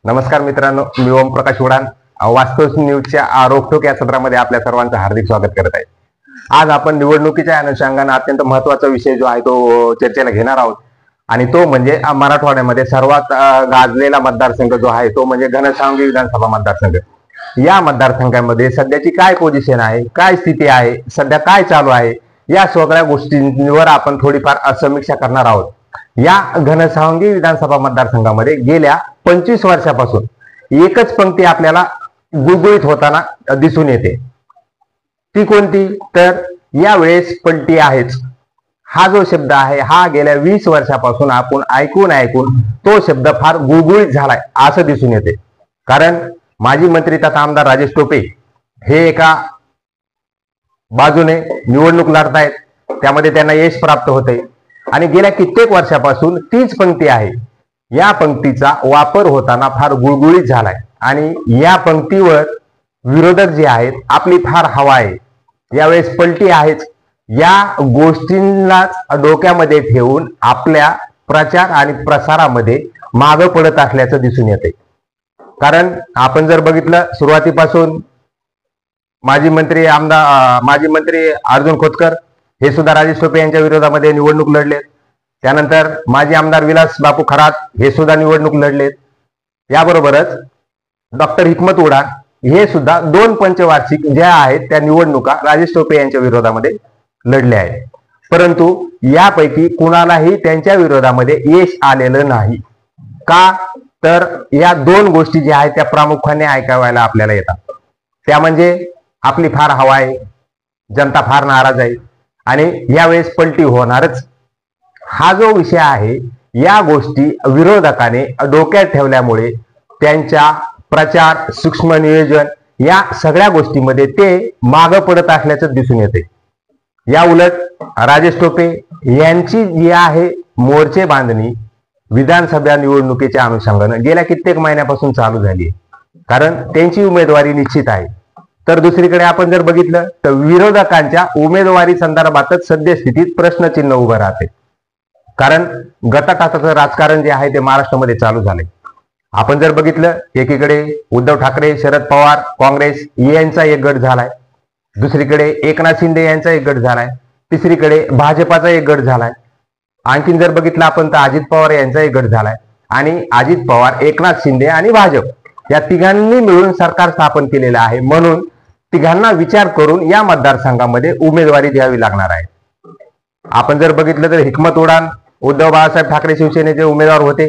नमस्कार मित्रांनो, मी ओमप्रकाश उडान वास्तव न्यूजच्या रोखोक या सत्रामध्ये आपल्या सर्वांचं हार्दिक स्वागत करत आहे। आज आपण निवडणुकीच्या अनुषंगाने अत्यंत महत्त्वाचा विषय जो आहे तो चर्चेला घेणार आहोत आणि तो म्हणजे मराठवाड्यामध्ये सर्वात गाजलेला मतदारसंघ जो आहे तो म्हणजे घनसावंगी विधानसभा मतदारसंघ। या मतदारसंघामध्ये सध्याची काय पोझिशन आहे, काय स्थिती आहे, सध्या काय चालू आहे, या सगळ्या गोष्टींवर आपण थोडीफार समीक्षा करणार आहोत। या घनसावंगी विधानसभा मतदारसंघामध्ये गेल्या 25 वर्षापासून एकच पंक्ती आपल्याला गुळगुळीत होताना दिसून येते। ती कोणती? तर यावेळेस पलटी आहेच हा जो शब्द आहे हा गेल्या 20 वर्षापासून आपण ऐकून तो शब्द फार गुळगुळीत झालाय असं दिसून येते। कारण माजी मंत्री तथा आमदार राजेश टोपे हे एका बाजूने निवडणूक लढतायत, त्यामध्ये त्यांना यश प्राप्त होते आणि गेल्या कित्येक वर्षापासून तीच पंक्ती आहे। या पंक्तीचा वापर होताना फार गुळगुळीत झालाय आणि या पंक्तीवर विरोधक जे आहेत आपली फार हवा आहे। यावेळेस पलटी आहेच या गोष्टींना डोक्यामध्ये ठेवून आपल्या प्रचार आणि प्रसारामध्ये मागे पडत असल्याचं दिसून येते। कारण आपण जर बघितलं सुरुवातीपासून माजी मंत्री अर्जुन खोतकर हे सुद्धा राजेश टोपे यांच्या विरोधामध्ये निवडणूक लढलेत। त्यानंतर माजी आमदार विलास बापू खरात हे सुद्धा निवडणूक लढलेत। याबरोबरच डॉक्टर हिकमत उडान हे सुद्धा 2 पंचवार्षिक ज्या आहेत त्या निवडणुका राजेश टोपे यांच्या विरोधामध्ये लढल्या आहेत, परंतु यापैकी कुणालाही त्यांच्या विरोधामध्ये यश आलेलं नाही। का? तर या 2 गोष्टी ज्या आहेत त्या प्रामुख्याने ऐकायला आपल्याला येतात। त्या म्हणजे आपली फार हवा आहे, जनता फार नाराज आहे आणि यावेळेस पलटी होणारच हा जो विषय आहे। या गोष्टी विरोधकाने डोक्यात ठेवल्यामुळे त्यांच्या प्रचार, सूक्ष्म नियोजन या सगळ्या गोष्टींमध्ये ते मागे पडत असल्याचं दिसून येते। या उलट राजेश टोपे यांची जी आहे मोर्चे बांधणी विधानसभा निवडणुकीच्या अनुषंगाने गेल्या कित्येक महिन्यापासून चालू झाली आहे, कारण त्यांची उमेदवारी निश्चित आहे। तर दुसरीकडे आपण जर बघितलं तर विरोधकांच्या उमेदवारी संदर्भातच सद्यस्थितीत प्रश्नचिन्ह उभं राहते। कारण गटाटाचं राजकारण जे आहे ते महाराष्ट्रामध्ये चालू झाले। आपण जर बघितलं एकीकडे उद्धव ठाकरे, शरद पवार, काँग्रेस यांचा एक गट झालाय, दुसरीकडे एकनाथ शिंदे यांचा एक गट झालाय, तिसरीकडे भाजपाचा एक गट झालाय, आणखीन जर बघितलं आपण तर अजित पवार यांचा एक गट झालाय आणि अजित पवार, एकनाथ शिंदे आणि भाजप या तिघांनी मिळून सरकार स्थापन केलेलं आहे। म्हणून तिघांना विचार करून या मतदारसंघामध्ये उमेदवारी द्यावी लागणार आहे। आपण जर बघितलं तर हिकमत उडान उद्धव बाळासाहेब ठाकरे शिवसेनेचे उमेदवार होते,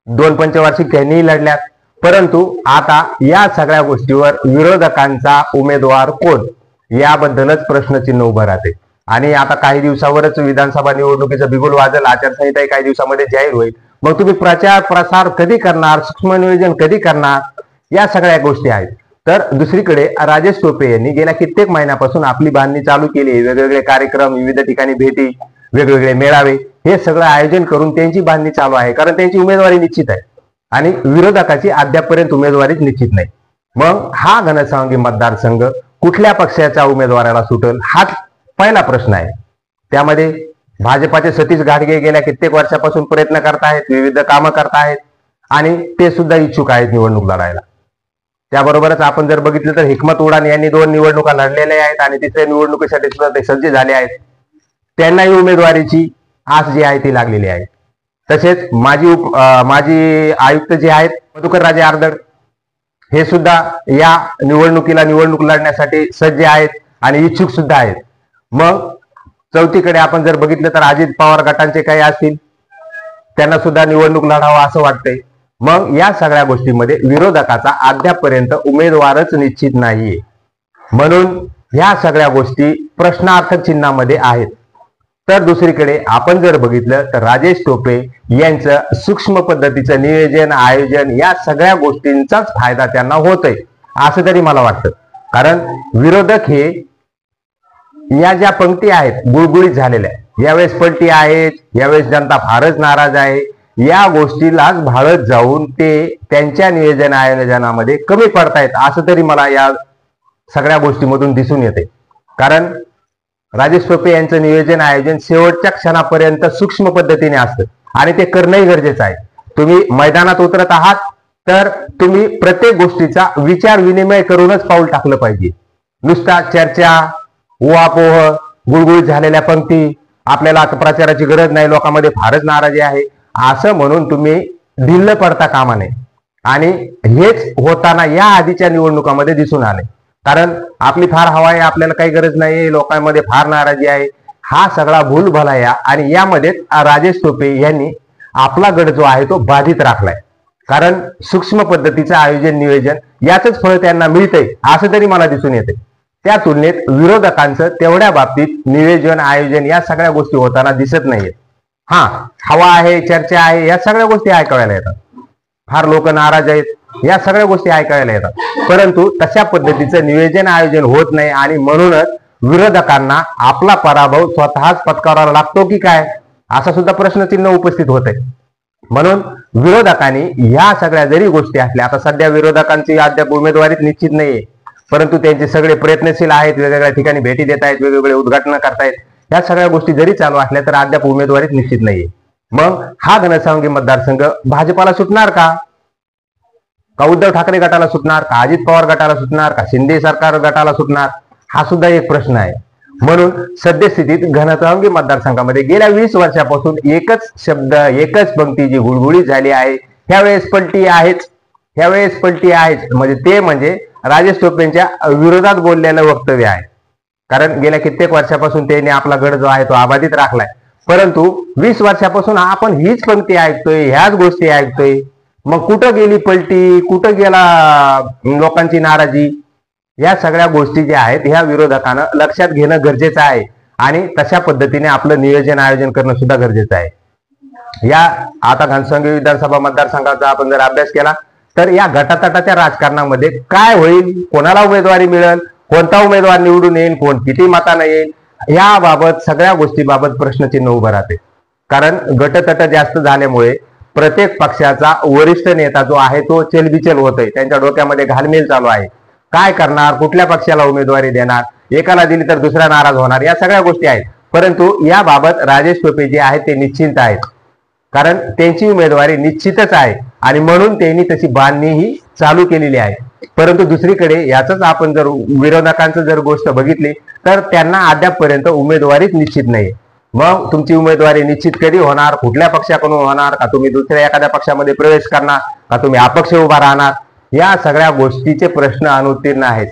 2 पंचवार्षिक त्यांनीही लढल्यात, परंतु आता या सगळ्या गोष्टीवर विरोधकांचा उमेदवार कोण याबद्दलच प्रश्नचिन्ह उभं राहते। आणि आता काही दिवसावरच विधानसभा निवडणुकीचं बिगुल वाजल, आचारसंहिता काही दिवसामध्ये जाहीर होईल। मग तुम्ही प्रचार प्रसार कधी करणार, सूक्ष्म नियोजन कधी करणार, या सगळ्या गोष्टी आहेत। तर दुसरीकडे राजेश टोपे यांनी गेल्या कित्येक महिन्यापासून आपली बांधणी चालू केली। वेगवेगळे कार्यक्रम, विविध ठिकाणी भेटी, वेगवेगळे मेळावे हे सगळं आयोजन करून त्यांची बांधणी चालू आहे, कारण त्यांची उमेदवारी निश्चित आहे आणि विरोधकाची अद्यापर्यंत उमेदवारीच निश्चित नाही। मग हा घनसावंगी मतदारसंघ कुठल्या पक्षाच्या उमेदवाराला सुटेल हाच पहिला प्रश्न आहे। त्यामध्ये भाजपाचे सतीश घाटगे गेल्या कित्येक वर्षापासून प्रयत्न करतायत, विविध कामं करतायत आणि ते सुद्धा इच्छुक आहेत निवडणूक लढायला। त्याबरोबरच आपण जर बघितलं तर हिकमत उडान यांनी 2 निवडणुका लढलेल्या आहेत आणि तिसऱ्या निवडणुकीसाठी सुद्धा ते सज्ज झाले आहेत। त्यांनाही उमेदवारीची आस जी आहे ती लागलेली आहे। तसेच माजी आयुक्त जे आहेत मधुकरराजे आर्दड हे सुद्धा या निवडणूक लढण्यासाठी सज्ज आहेत आणि इच्छुक सुद्धा आहेत। मग चौथीकडे आपण जर बघितलं तर अजित पवार गटांचे काही असतील, त्यांना सुद्धा निवडणूक लढावं असं वाटतंय। मग या सगळ्या गोष्टींमध्ये विरोधकाचा अद्यापर्यंत उमेदवारच निश्चित नाहीये, म्हणून ह्या सगळ्या गोष्टी प्रश्नार्थक चिन्हामध्ये आहेत। तर दुसरीकडे आपण जर बघितलं तर राजेश टोपे यांचं सूक्ष्म पद्धतीचं नियोजन, आयोजन या सगळ्या गोष्टींचाच फायदा त्यांना होतोय असं तरी मला वाटतं। कारण विरोधक हे या ज्या पंक्ती आहेत गुळगुळीत झालेल्या, यावेळेस पलटी आहेत, यावेळेस जनता फारच नाराज आहे, या गोष्टीलाच भाळत जाऊन ते त्यांच्या नियोजन आयोजनामध्ये कमी पडतायत असं तरी मला या सगळ्या गोष्टीमधून दिसून येते। कारण राजेश टोपे यांचं नियोजन आयोजन शेवटच्या क्षणापर्यंत सूक्ष्म पद्धतीने असतं आणि ते करणंही गरजेचं आहे। तुम्ही मैदानात उतरत आहात तर तुम्ही प्रत्येक गोष्टीचा विचार विनिमय करूनच पाऊल टाकलं पाहिजे. नुसता चर्चा, उहापोह, गुळगुळीत झालेल्या पंक्ती, आपल्याला आता प्रचाराची गरज नाही, लोकांमध्ये फारच नाराजी आहे, असं म्हणून तुम्ही ढिल्ल पडता कामा नये. आणि हेच होताना या आधीच्या निवडणुकामध्ये दिसून आले. कारण आपली फार हवा आहे, आपल्याला काही गरज नाही, लोकांमध्ये फार नाराजी आहे, हा सगळा भूलभुलाया. आणि यामध्ये राजेश टोपे यांनी आपला गड जो आहे तो बाधित राखलाय. कारण सूक्ष्म पद्धतीचं आयोजन नियोजन याचंच फळ त्यांना मिळतंय असं तरी मला दिसून येते. त्या तुलनेत विरोधकांचं तेवढ्या बाबतीत नियोजन आयोजन या सगळ्या गोष्टी होताना दिसत नाहीये. हा, हवा आहे, चर्चा आहे, या सगळ्या गोष्टी ऐकायला येतात, फार लोक नाराज आहेत, या सगळ्या गोष्टी ऐकायला येतात, परंतु तशा पद्धतीचं नियोजन आयोजन होत नाही. आणि म्हणूनच विरोधकांना आपला पराभव स्वतःच पत्करावा लागतो की काय, असा सुद्धा प्रश्नचिन्ह उपस्थित होत आहे. म्हणून विरोधकांनी ह्या सगळ्या जरी गोष्टी असल्या, आता सध्या विरोधकांची अद्याप उमेदवारीच निश्चित नाहीये, परंतु त्यांचे सगळे प्रयत्नशील आहेत, वेगवेगळ्या ठिकाणी भेटी देत आहेत, वेगवेगळे उद्घाटन करतायत, या सगळ्या गोष्टी जरी चालू असल्या तर अद्याप उमेदवारीच निश्चित नाहीये. मग हा घनसावंगी मतदारसंघ भाजपाला सुटणार का उद्धव ठाकरे गटाला सुटणार का, अजित पवार गटाला सुटणार का, शिंदे सरकार गटाला सुटणार, हा सुद्धा एक प्रश्न आहे. म्हणून सद्यस्थितीत घनसावंगी मतदारसंघामध्ये गेल्या 20 वर्षापासून एकच शब्द, एकच पंक्ती जी गुळगुळीत झाली आहे, ह्यावेळेस पलटी आहेच, ह्यावेळेस पलटी आहेच. म्हणजे ते म्हणजे राजेश टोपेंच्या विरोधात बोललेलं वक्तव्य आहे. कारण गेल्या कित्येक वर्षापासून त्यांनी आपला गड जो आहे तो अबाधित राखलाय, परंतु 20 वर्षापासून आपण हीच पंक्ती ऐकतोय, ह्याच गोष्टी ऐकतोय. मग कुठं गेली पलटी, कुठं गेला लोकांची नाराजी, या सगळ्या गोष्टी ज्या आहेत ह्या विरोधकांना लक्षात घेणं गरजेचं आहे. आणि तशा पद्धतीने आपलं नियोजन आयोजन करणं सुद्धा गरजेचं आहे. या आता घनसावंगी विधानसभा मतदारसंघाचा आपण जर अभ्यास केला तर या गटातटाच्या राजकारणामध्ये काय होईल, कोणाला उमेदवारी मिळेल, कोणता उमेदवार निवडून येईल, कोण किती मतांना येईल, याबाबत सगळ्या गोष्टीबाबत प्रश्नचिन्ह उभं राहते. कारण गटतट जास्त झाल्यामुळे प्रत्येक पक्षाचा वरिष्ठ नेता जो आहे तो चलबिचल होतोय, त्यांच्या डोक्यामध्ये घालमेल चालू आहे. काय करणार, कुठल्या पक्षाला उमेदवारी देणार, एकाला दिली तर दुसरा नाराज होणार, या सगळ्या गोष्टी आहेत. परंतु याबाबत राजेश टोपे जे आहेत ते निश्चिंत आहेत, कारण त्यांची उमेदवारी निश्चितच आहे आणि म्हणून त्यांनी तशी बांधणीही चालू केलेली आहे. परंतु दुसरीकडे याच आपण जर विरोधकांचं जर गोष्ट बघितली तर त्यांना अद्यापपर्यंत उमेदवारीच निश्चित नाही. मग तुमची उमेदवारी निश्चित कधी होणार, कुठल्या पक्षाकडून होणार, का तुम्ही दुसऱ्या एखाद्या पक्षामध्ये प्रवेश करणार, का तुम्ही अपक्ष उभा राहणार, या सगळ्या गोष्टीचे प्रश्न अनुत्तीर्ण आहेत.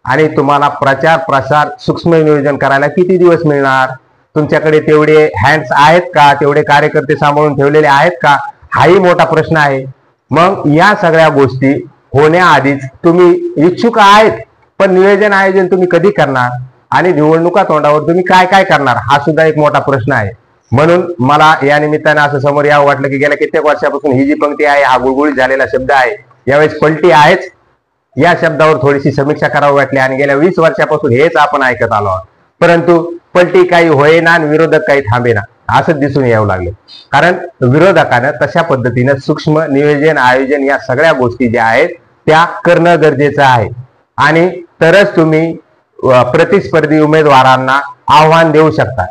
आणि तुम्हाला प्रचार प्रसार सूक्ष्म नियोजन करायला किती दिवस मिळणार, तुमच्याकडे तेवढे हँड्स आहेत का, तेवढे कार्यकर्ते सांभाळून ठेवलेले आहेत का, हाही मोठा प्रश्न आहे. मग या सगळ्या गोष्टी होण्याआधीच तुम्ही इच्छुक आहेत, पण नियोजन आयोजन तुम्ही कधी करणार आणि निवडणुका तोंडावर तुम्ही काय काय करणार, हा सुद्धा एक मोठा प्रश्न आहे. म्हणून मला या निमित्तानं असं समोर यावं वाटलं की गेल्या कित्येक वर्षापासून ही जी पंक्ती आहे, हा गुळगुळीत झालेला शब्द आहे, यावेळेस पलटी आहेच, या शब्दावर थोडीशी समीक्षा करावी वाटली. आणि गेल्या 20 वर्षापासून हेच आपण ऐकत आलो आहोत, परंतु पलटी काही होईना आणि विरोधक काही थांबेना असं दिसून यावं लागले. कारण विरोधकानं तशा पद्धतीनं सूक्ष्म नियोजन आयोजन या सगळ्या गोष्टी ज्या आहेत त्या करणं गरजेचं आहे. आणि तरच तुम्ही प्रतिस्पर्धी उमेदवारांना आव्हान देऊ शकता.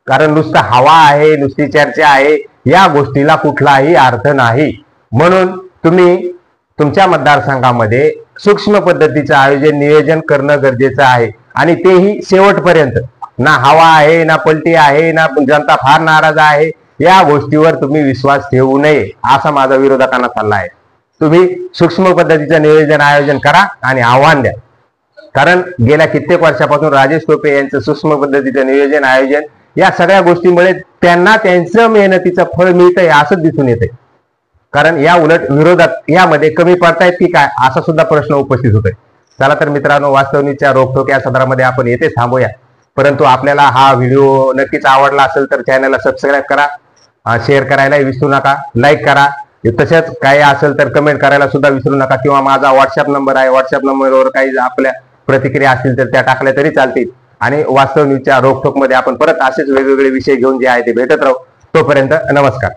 कारण नुसतं हवा आहे, नुसती चर्चा आहे, या गोष्टीला कुठलाही अर्थ नाही. म्हणून तुम्ही तुमच्या मतदारसंघामध्ये सूक्ष्म पद्धतीचं आयोजन नियोजन करणं गरजेचं आहे. आणि तेही शेवटपर्यंत. ना हवा आहे, ना पलटी आहे, ना जनता फार नाराज आहे, या गोष्टीवर तुम्ही विश्वास ठेवू नये असा माझा विरोधकांना सल्ला आहे. तुम्ही सूक्ष्म पद्धतीचं नियोजन आयोजन करा आणि आव्हान द्या. कारण गेल्या कित्येक वर्षापासून राजेश टोपे यांचं सूक्ष्म पद्धतीचं नियोजन आयोजन या सगळ्या गोष्टीमुळे त्यांना त्यांचं मेहनतीचं फळ मिळतंय असं दिसून येते. कारण या उलट विरोधक यामध्ये कमी पडतायत की काय असा सुद्धा प्रश्न उपस्थित होतोय. चला तर मित्रांनो, वास्तवनीच्या रोखोक या सदरामध्ये आपण येथे थांबूया. परंतु आपल्याला हा व्हिडिओ नक्कीच आवडला असेल तर चॅनलला सबस्क्राईब करा, शेअर करायला विसरू नका, लाईक करा. तसेच काही असेल तर कमेंट करायला सुद्धा विसरू नका. किंवा माझा व्हॉट्सअप नंबर आहे, व्हॉट्सअप नंबरवर काही आपल्या प्रतिक्रिया असतील तर त्या टाकल्या तरी चालतील. आणि वास्तव न्यूजच्या रोखोक मध्ये आपण परत असेच वेगवेगळे विषय घेऊन जे आहे ते भेटत राहू. तोपर्यंत नमस्कार.